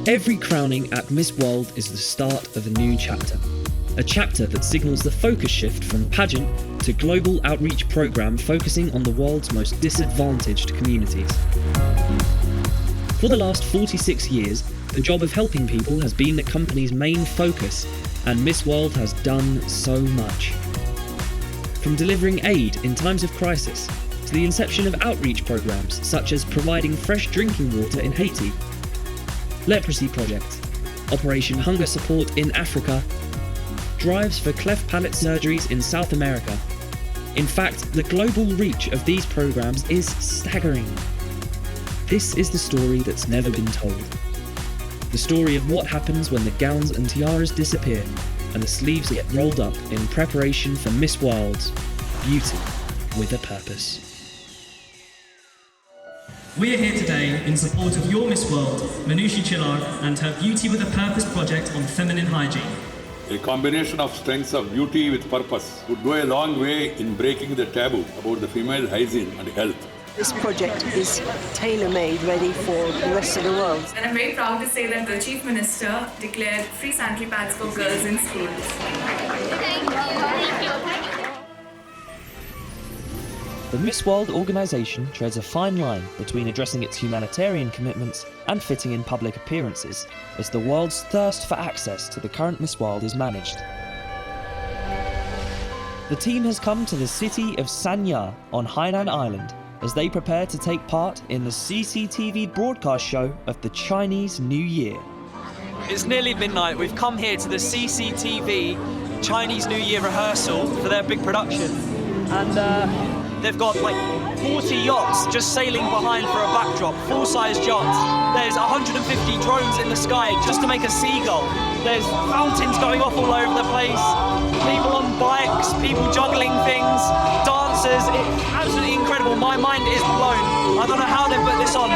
Every crowning at Miss World is the start of a new chapter. A chapter that signals the focus shift from pageant to global outreach programme focusing on the world's most disadvantaged communities. For the last 46 years, the job of helping people has been the company's main focus, and Miss World has done so much. From delivering aid in times of crisis, to the inception of outreach programmes such as providing fresh drinking water in Haiti, leprosy projects, Operation Hunger Support in Africa, drives for cleft palate surgeries in South America. In fact, the global reach of these programmes is staggering. This is the story that's never been told. The story of what happens when the gowns and tiaras disappear and the sleeves get rolled up in preparation for Miss World's Beauty with a Purpose. We're here today in support of your Miss World, Manushi and her Beauty with a Purpose project on feminine hygiene. A combination of strengths of beauty with purpose would go a long way in breaking the taboo about the female hygiene and health. This project is tailor-made, ready for the rest of the world. And I'm very proud to say that the Chief Minister declared free sanitary pads for girls in schools. Thank you. The Miss World organisation treads a fine line between addressing its humanitarian commitments and fitting in public appearances, as the world's thirst for access to the current Miss World is managed. The team has come to the city of Sanya on Hainan Island as they prepare to take part in the CCTV broadcast show of the Chinese New Year. It's nearly midnight. We've come here to the CCTV Chinese New Year rehearsal for their big production. And they've got like 40 yachts just sailing behind for a backdrop, full-size yachts. There's 150 drones in the sky just to make a seagull. There's fountains going off all over the place, people on bikes, people juggling things, dancers. It's absolutely incredible. My mind is blown. I don't know how they put this on.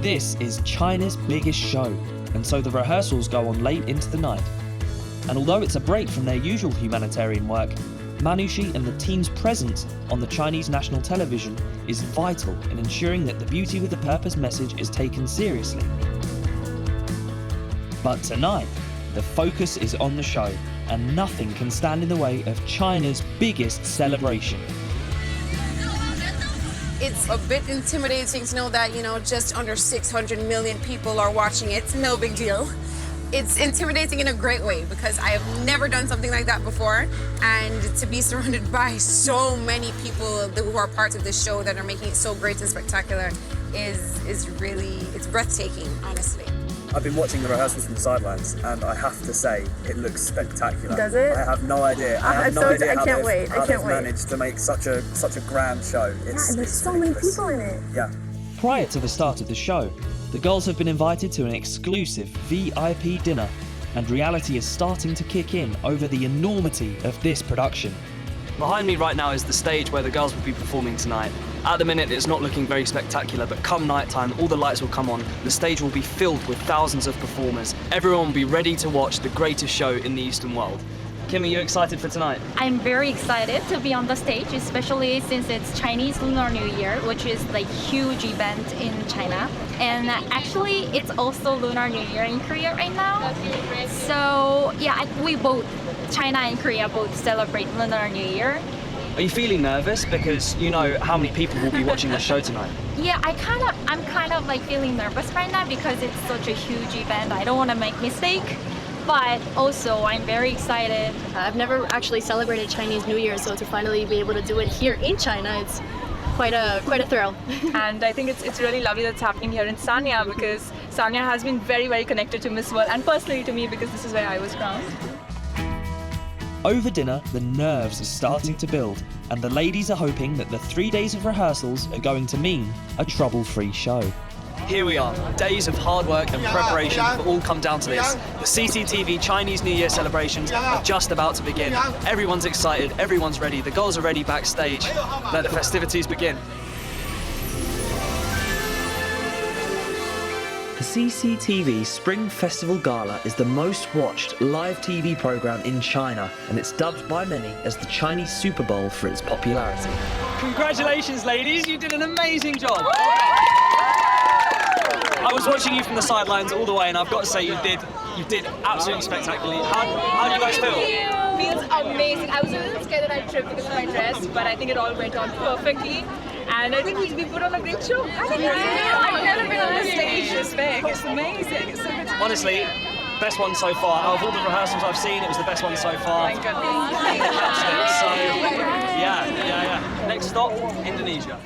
This is China's biggest show, and so the rehearsals go on late into the night. And although it's a break from their usual humanitarian work, Manushi and the team's presence on the Chinese national television is vital in ensuring that the Beauty with a Purpose message is taken seriously. But tonight, the focus is on the show, and nothing can stand in the way of China's biggest celebration. It's a bit intimidating to know that, just under 600 million people are watching it. No big deal. It's intimidating in a great way because I have never done something like that before. And to be surrounded by so many people who are part of this show that are making it so great and spectacular is really, it's breathtaking, honestly. I've been watching the rehearsals from the sidelines, and I have to say, it looks spectacular. Does it? I have no idea. I have no idea how they've wait. managed to make such a grand show. And there's so many people in it. Yeah. Prior to the start of the show, the girls have been invited to an exclusive VIP dinner, and reality is starting to kick in over the enormity of this production. Behind me right now is the stage where the girls will be performing tonight. At the minute, it's not looking very spectacular, but come nighttime, all the lights will come on. The stage will be filled with thousands of performers. Everyone will be ready to watch the greatest show in the Eastern world. Kim, are you excited for tonight? I'm very excited to be on the stage, especially since it's Chinese Lunar New Year, which is like huge event in China. And actually, it's also Lunar New Year in Korea right now. So yeah, we both, China and Korea both celebrate Lunar New Year. Are you feeling nervous because you know how many people will be watching the show tonight? Yeah, I'm kind of like feeling nervous right now because it's such a huge event. I don't want to make mistake. But also, I'm very excited. I've never actually celebrated Chinese New Year, so to finally be able to do it here in China, it's quite a thrill. And I think it's really lovely that's happening here in Sanya because Sanya has been very, very connected to Miss World and personally to me because this is where I was crowned. Over dinner, the nerves are starting to build, and the ladies are hoping that the 3 days of rehearsals are going to mean a trouble-free show. Here we are, days of hard work and preparation have all come down to this. The CCTV Chinese New Year celebrations are just about to begin. Everyone's excited, everyone's ready, the girls are ready backstage. Let the festivities begin. The CCTV Spring Festival Gala is the most watched live TV programme in China, and it's dubbed by many as the Chinese Super Bowl for its popularity. Congratulations, ladies, you did an amazing job. I was watching you from the sidelines all the way, and I've got to say you did absolutely spectacularly. How do you guys feel? Feels amazing. I was a little scared that I'd trip because of my dress, but I think it all went on perfectly. And I think we put on a great show. I've never been on a stage this big. It's amazing. It's so good. Honestly, best one so far. Out of all the rehearsals I've seen, it was the best one so far. Thank goodness. So, yeah. Next stop, Indonesia.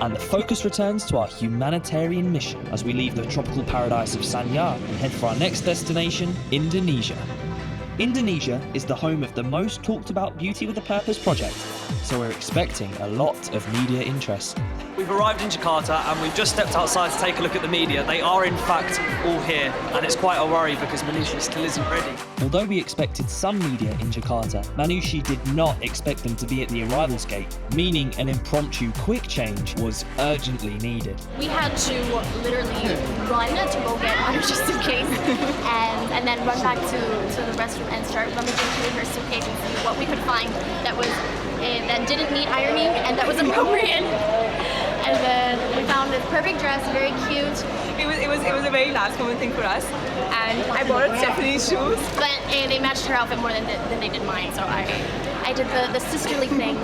And the focus returns to our humanitarian mission as we leave the tropical paradise of Sanya and head for our next destination, Indonesia. Indonesia is the home of the most talked about Beauty with a Purpose project, so we're expecting a lot of media interest. We've arrived in Jakarta and we've just stepped outside to take a look at the media. They are in fact all here, and it's quite a worry because Manushi still isn't ready. Although we expected some media in Jakarta, Manushi did not expect them to be at the arrivals gate, meaning an impromptu quick change was urgently needed. We had to literally run to go get Manushi's suitcase and then run back to the restroom and start rummaging through her suitcase and see what we could find that didn't need ironing and that was appropriate. And then we found this perfect dress, very cute. It was a very last moment thing for us, and I borrowed Stephanie's shoes. But they matched her outfit more than they did mine, so I did the sisterly thing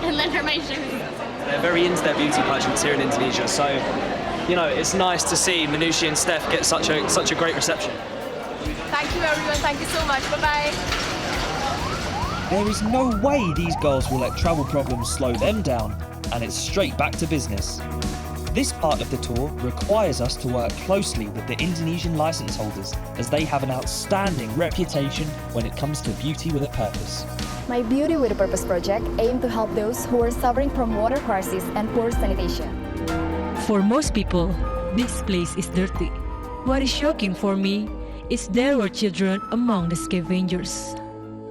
and lent her my shoes. They're very into their beauty pageants here in Indonesia, so it's nice to see Manushi and Steph get such a great reception. Thank you everyone, thank you so much, bye-bye. There is no way these girls will let travel problems slow them down, and it's straight back to business. This part of the tour requires us to work closely with the Indonesian license holders, as they have an outstanding reputation when it comes to beauty with a purpose. My Beauty with a Purpose project aims to help those who are suffering from water crisis and poor sanitation. For most people, this place is dirty. What is shocking for me is there were children among the scavengers.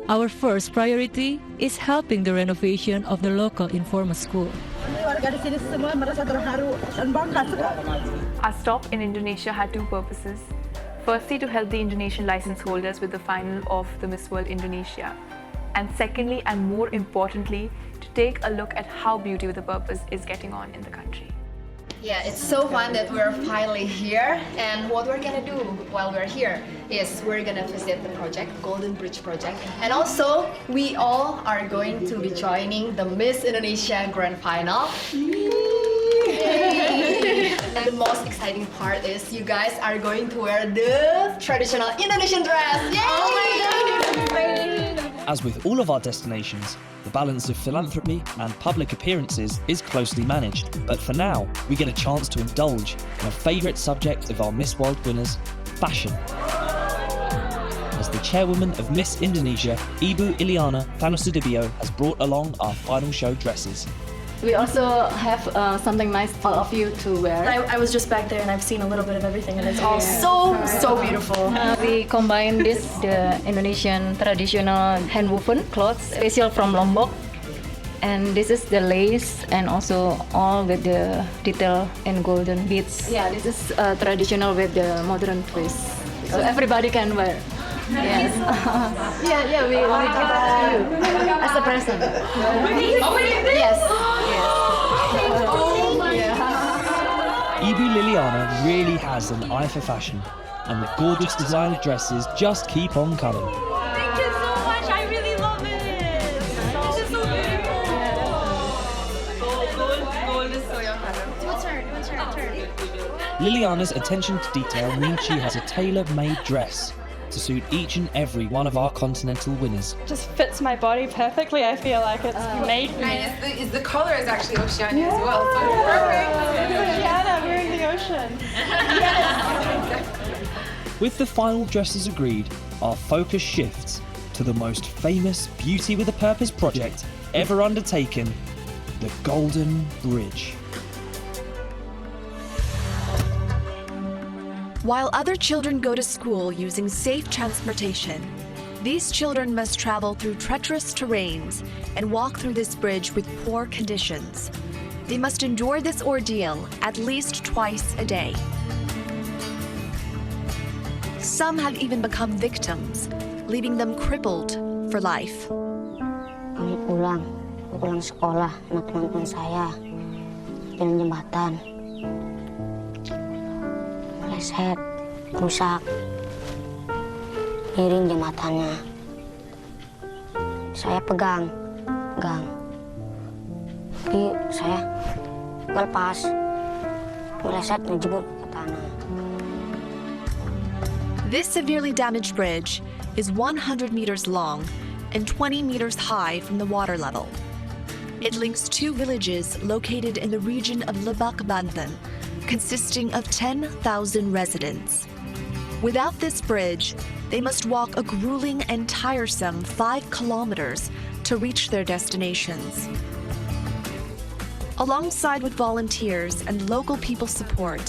Our first priority is helping the renovation of the local informal school. Our stop in Indonesia had two purposes. Firstly, to help the Indonesian license holders with the final of the Miss World Indonesia. And secondly, and more importantly, to take a look at how Beauty with a Purpose is getting on in the country. Yeah, it's so fun that we're finally here, and what we're gonna do while we're here is we're gonna visit the project, Golden Bridge project, and also we all are going to be joining the Miss Indonesia Grand Final. And the most exciting part is you guys are going to wear the traditional Indonesian dress. Yay! Oh my God! As with all of our destinations, the balance of philanthropy and public appearances is closely managed, but for now, we get a chance to indulge in a favourite subject of our Miss World winners, fashion. As the chairwoman of Miss Indonesia, Ibu Iliana Thanusudibio has brought along our final show dresses. We also have something nice for all of you to wear. I was just back there and I've seen a little bit of everything and it's all So beautiful. We combine the Indonesian traditional hand-woven clothes, special from Lombok. And this is the lace and also all with the detail and golden beads. Yeah, this is traditional with the modern twist. So everybody can wear. Yes. yeah, we want to give it to you as a present. Yes. Ibu Liliana really has an eye for fashion, and the gorgeous designer dresses just keep on coming. Thank you so much, I really love it! This is so beautiful! Gold is so your color. Turn. Liliana's attention to detail means she has a tailor-made dress to suit each and every one of our continental winners. Just fits my body perfectly. I feel like it's made for me. And the color is actually Oceania as well, so it's perfect. Oceania, we're in the ocean. Yes. With the final dresses agreed, our focus shifts to the most famous Beauty with a Purpose project ever undertaken, the Golden Bridge. While other children go to school using safe transportation, these children must travel through treacherous terrains and walk through this bridge with poor conditions. they must endure this ordeal at least twice a day. Some have even become victims, leaving them crippled for life. Kami pulang sekolah, sama teman-teman saya, jalan jembatan, meleset, rusak, miring jembatannya. Saya pegang, tapi saya lepas, meleset ngejebur ke tanah. This severely damaged bridge is 100 meters long and 20 meters high from the water level. It links two villages located in the region of Lebak, Banten, consisting of 10,000 residents. Without this bridge, they must walk a grueling and tiresome 5 kilometers to reach their destinations. Alongside with volunteers and local people support,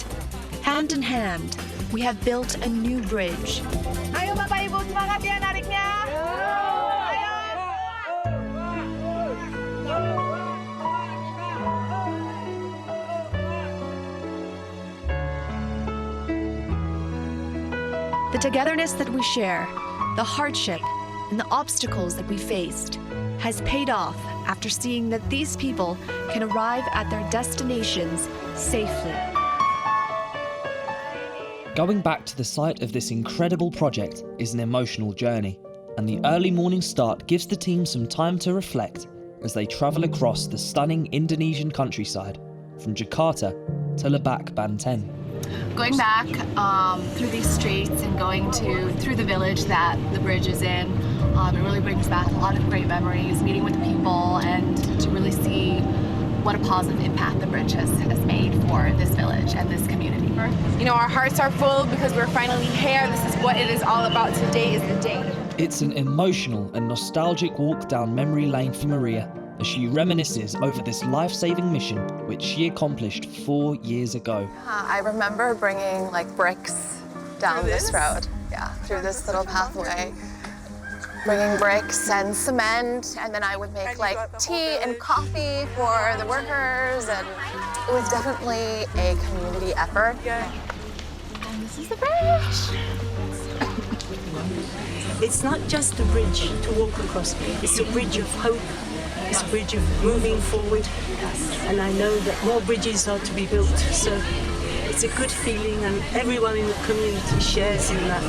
hand in hand, we have built a new bridge. Ayo Bapak Ibu, semangat ya nariknya. The togetherness that we share, the hardship, and the obstacles that we faced has paid off after seeing that these people can arrive at their destinations safely. Going back to the site of this incredible project is an emotional journey, and the early morning start gives the team some time to reflect as they travel across the stunning Indonesian countryside from Jakarta to Lebak, Banten. Going back through these streets and going through the village that the bridge is in, it really brings back a lot of great memories, meeting with the people, and to really see what a positive impact the bridge has made for this village and this community. You know, our hearts are full because we're finally here. This is what it is all about. Today is the day. It's an emotional and nostalgic walk down memory lane for Maria as she reminisces over this life-saving mission which she accomplished 4 years ago. I remember bringing bricks down this road, through this little pathway. Bringing bricks and cement, and then I would make tea and coffee for the workers, and it was definitely a community effort. And this is the bridge. It's not just a bridge to walk across, it's a bridge of hope, it's a bridge of moving forward, and I know that more bridges are to be built, so it's a good feeling, and everyone in the community shares in that.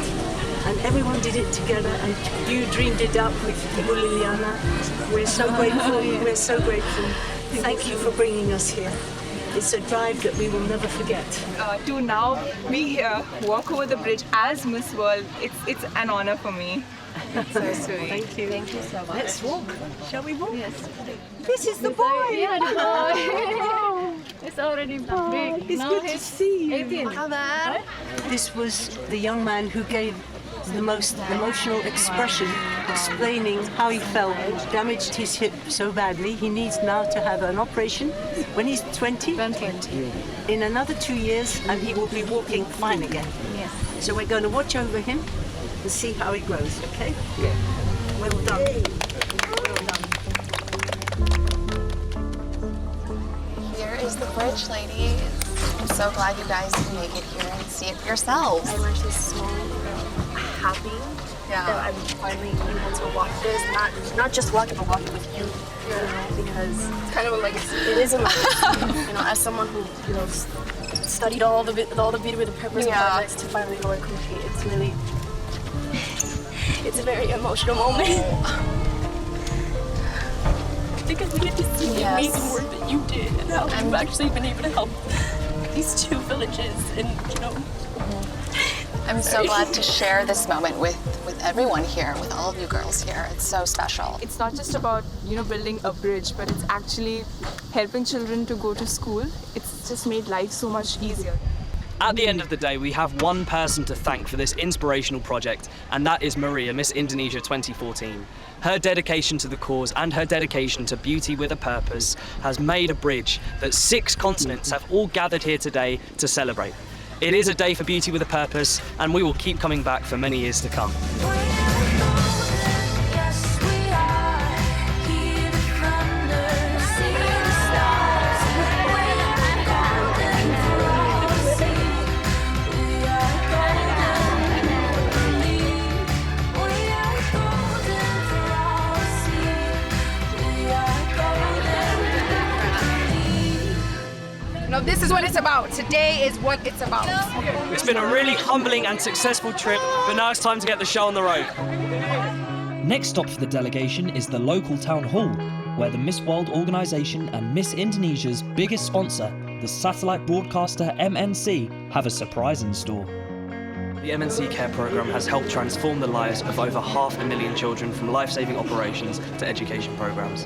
And everyone did it together, and you dreamed it up with Ibu Liliana. We're so grateful, we're so grateful. Thank you for bringing us here. It's a drive that we will never forget. To now be here, walk over the bridge as Miss World, it's an honor for me. So sweet. Thank you. Thank you so much. Let's walk. Shall we walk? Yes. This is the boy. Yeah, the boy. It's already big. It's good to see you. 18. This was the young man who gave the most emotional expression, explaining how he felt, damaged his hip so badly. He needs now to have an operation when he's 20. In another 2 years, and he will be walking fine again. Yes. So we're going to watch over him and see how it grows, okay? Yeah. Well done. Well done. Here is the bridge, ladies. I'm so glad you guys can make it here and see it for yourselves. I'm actually so happy that I'm finally able to walk this. Not just walk it, but walk it with you. You know, because it's kind of a legacy. It is a legacy. You know, as someone who studied all the beauty with the purpose projects to finally go and compete, it's really, it's a very emotional moment. Because we get to see the amazing work that you did and how you've actually been able to help these two villages, and I'm so glad to share this moment with everyone here, with all of you girls here. It's so special. It's not just about, building a bridge, but it's actually helping children to go to school. It's just made life so much easier. At the end of the day, we have one person to thank for this inspirational project, and that is Maria, Miss Indonesia 2014. Her dedication to the cause and her dedication to beauty with a purpose has made a bridge that 6 continents have all gathered here today to celebrate. It is a day for beauty with a purpose, and we will keep coming back for many years to come. Yes, we are. Hear the thunder, see the stars. No, this is what it's about. Today is what it's about. It's been a really humbling and successful trip, but now it's time to get the show on the road. Next stop for the delegation is the local town hall, where the Miss World organisation and Miss Indonesia's biggest sponsor, the satellite broadcaster MNC, have a surprise in store. The MNC Care programme has helped transform the lives of over 500,000 children from life-saving operations to education programmes.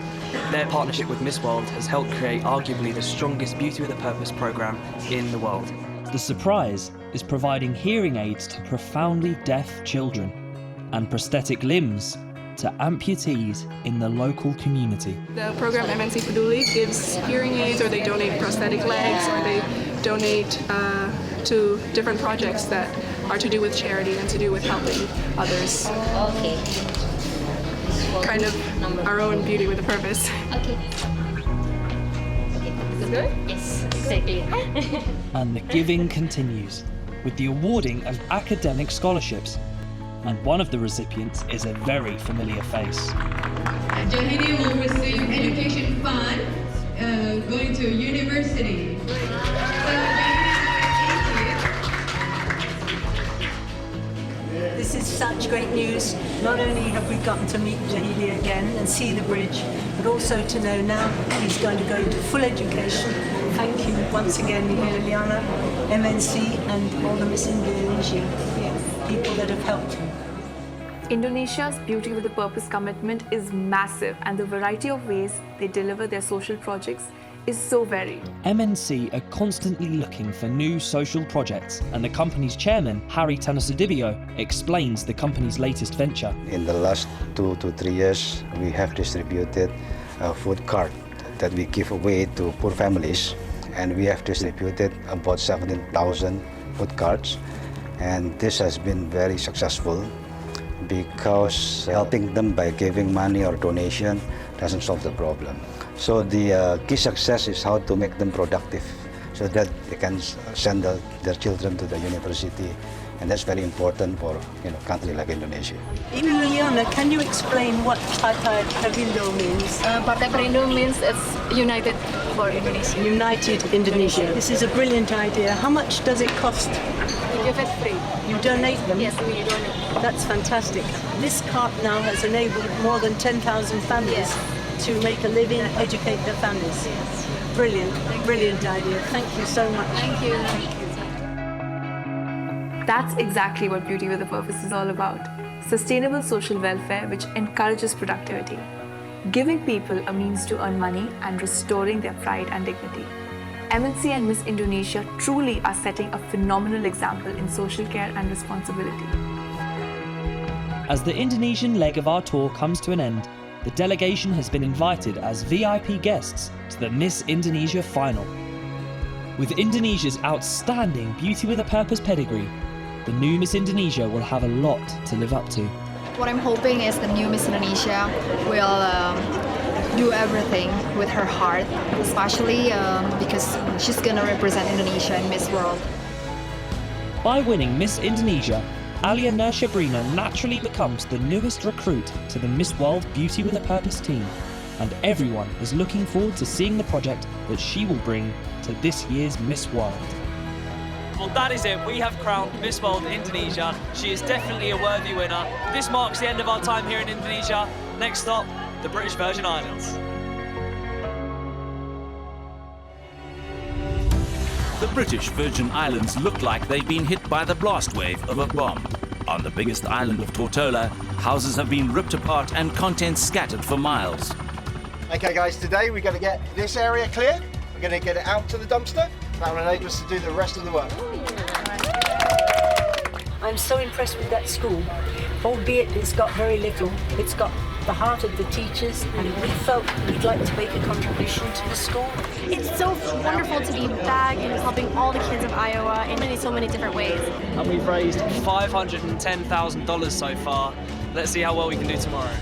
Their partnership with Miss World has helped create arguably the strongest Beauty with a Purpose programme in the world. The surprise is providing hearing aids to profoundly deaf children and prosthetic limbs to amputees in the local community. The program MNC Peduli gives hearing aids, or they donate prosthetic legs, or they donate to different projects that are to do with charity and to do with helping others. Okay. Kind of our own Beauty with a Purpose. Okay. Good? Yes, exactly. And the giving continues with the awarding of academic scholarships. And one of the recipients is a very familiar face. Jahidi will receive education fund going to university. This is such great news. Not only have we gotten to meet Jahidi again and see the bridge, but also to know now he's going to go into full education. Thank you once again, Liliana, MNC, and all the Miss Indonesia people that have helped. Indonesia's Beauty with a Purpose commitment is massive, and the variety of ways they deliver their social projects is so varied. MNC are constantly looking for new social projects, and the company's chairman, Harry Tanasudibio, explains the company's latest venture. In the last 2 to 3 years, we have distributed a food cart that we give away to poor families, and we have distributed about 17,000 food carts, and this has been very successful because helping them by giving money or donation doesn't solve the problem. So the key success is how to make them productive so that they can send their children to the university, and that's very important for a country like Indonesia. Liliana, can you explain what Partai Perindo means? Partai Perindo means it's United for Indonesia. United Indonesia. This is a brilliant idea. How much does it cost? We give it free. You donate them? Yes, we donate. That's fantastic. This cart now has enabled more than 10,000 families to make a living, educate their families. Brilliant, brilliant idea. Thank you so much. Thank you. That's exactly what Beauty with a Purpose is all about. Sustainable social welfare which encourages productivity, giving people a means to earn money and restoring their pride and dignity. MNC and Miss Indonesia truly are setting a phenomenal example in social care and responsibility. As the Indonesian leg of our tour comes to an end, the delegation has been invited as VIP guests to the Miss Indonesia final. With Indonesia's outstanding Beauty with a Purpose pedigree, the new Miss Indonesia will have a lot to live up to. What I'm hoping is the new Miss Indonesia will do everything with her heart, especially because she's gonna represent Indonesia in Miss World. By winning Miss Indonesia, Alia Nurshabrina naturally becomes the newest recruit to the Miss World Beauty with a Purpose team, and everyone is looking forward to seeing the project that she will bring to this year's Miss World. Well, that is it. We have crowned Miss World Indonesia. She is definitely a worthy winner. This marks the end of our time here in Indonesia. Next stop, the British Virgin Islands. The British Virgin Islands look like they've been hit by the blast wave of a bomb. On the biggest island of Tortola, houses have been ripped apart and contents scattered for miles. Okay guys, today we're going to get this area clear. We're going to get it out to the dumpster. That will enable us to do the rest of the work. I'm so impressed with that school. Albeit it's got very little, it's got the heart of the teachers, and we felt we'd like to make a contribution to the school. It's so wonderful to be back and helping all the kids of Iowa in so many different ways. And we've raised $510,000 so far. Let's see how well we can do tomorrow.